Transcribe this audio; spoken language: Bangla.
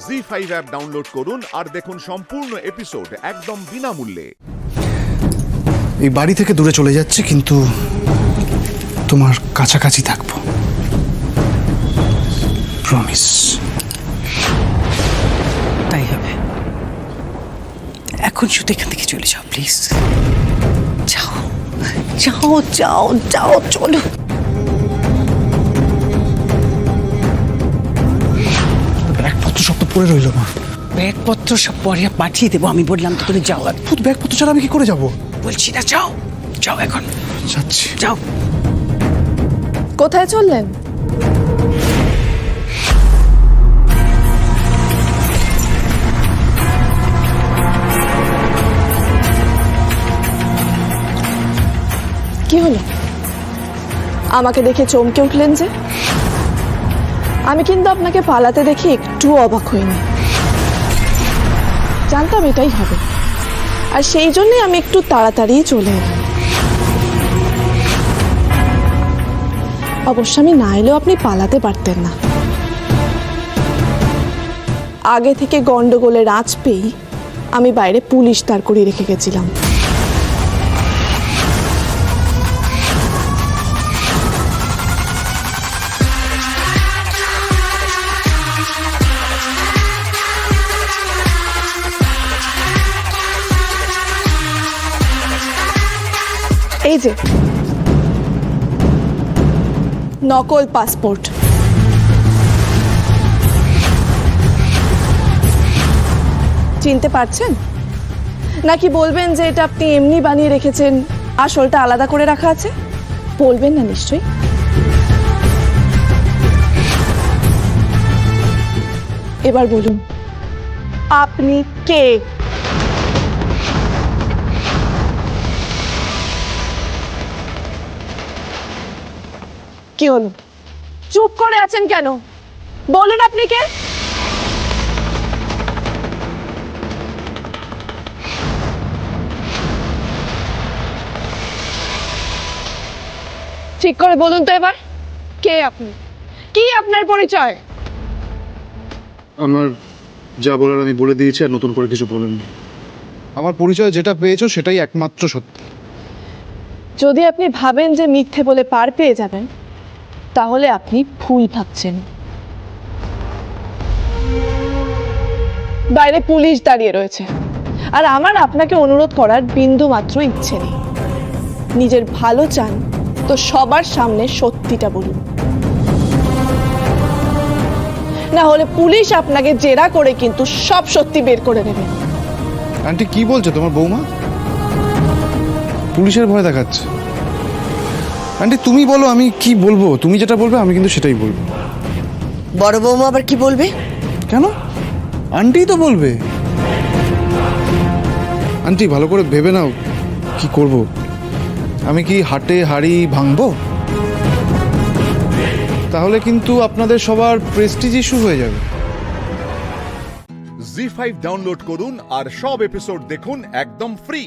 জি5 অ্যাপ ডাউনলোড করুন আর দেখুন সম্পূর্ণ এপিসোড একদম বিনামূল্যে। এই বাড়ি থেকে দূরে চলে যাচ্ছি, কিন্তু তোমার কাছাকাছি থাকবো, প্রমিস। তাই হবে। এখন শুধু এখান থেকে চলে যাও প্লিজ। যাও যাও যাও যাও, চলো। ব্যাগপত্র সব তো পড়ে রইল মা। ব্যাগপত্র সব পরে পাঠিয়ে দেবো, আমি বললাম তো করে যাও। আর ভূত ব্যাগপত্র ছাড়া আমি কি করে যাবো? বলছি না, যাও যাও, এখন যাচ্ছি। যাও। কোথায় চললেন? কি হলো? আমাকে দেখে চমকে উঠলেন যে? আমি কিন্তু আপনাকে পালাতে দেখে একটু অবাক হইনি, জানতাম এটাই হবে, আর সেই জন্যই আমি একটু তাড়াতাড়ি চলে এলাম। অবশ্য আমি না এলেও আপনি পালাতে পারতেন না। আগে থেকে গন্ডগোলের আঁচ পেয়েই আমি বাইরে পুলিশ দাঁড় করিয়ে রেখে গেছিলাম। এই যে নকল পাসপোর্ট, চিনতে পারছেন? নাকি বলবেন যে এটা আপনি এমনি বানিয়ে রেখেছেন, আসলটা আলাদা করে রাখা আছে? বলবেন না নিশ্চয়ই। এবার বলুন, আপনি কে? কি হলো, চুপ করে আছেন কেন? বলুন আপনি কে? ঠিক করে বলুন তো এবার, কে আপনি? কি আপনার পরিচয়? আমার যা বলার আমি বলে দিয়েছি, আর নতুন করে কিছু বলেননি। আমার পরিচয় যেটা পেয়েছো সেটাই একমাত্র সত্যি। যদি আপনি ভাবেন যে মিথ্যে বলে পার পেয়ে যাবেন, তাহলে আপনি ভুল ভাবছেন। বাইরে পুলিশ দাঁড়িয়ে রয়েছে, আর আমার আপনাকে অনুরোধ করার বিন্দু মাত্র ইচ্ছে নেই। নিজের ভালো চান তো সবার সামনে সত্যিটা বলুন, না হলে পুলিশ আপনাকে জেরা করে কিন্তু সব সত্যি বের করে নেবে। আন্টি কি বলছে তোমার বৌমা? পুলিশের ভয় দেখাচ্ছে? আন্টি তুমি বলো, আমি কি বলবো? তুমি যেটা বলবে আমি কিন্তু সেটাই বলবো। বড় বৌমা আবার কি বলবে? কেন? আন্টি তো বলবে। আন্টি ভালো করে ভেবে নাও কি করব। আমি কি হাটে হাড়ি ভাঙবো? তাহলে কিন্তু আপনাদের সবার প্রেস্টিজ ইস্যু হয়ে যাবে। জি5 ডাউনলোড করুন আর সব এপিসোড দেখুন একদম ফ্রি।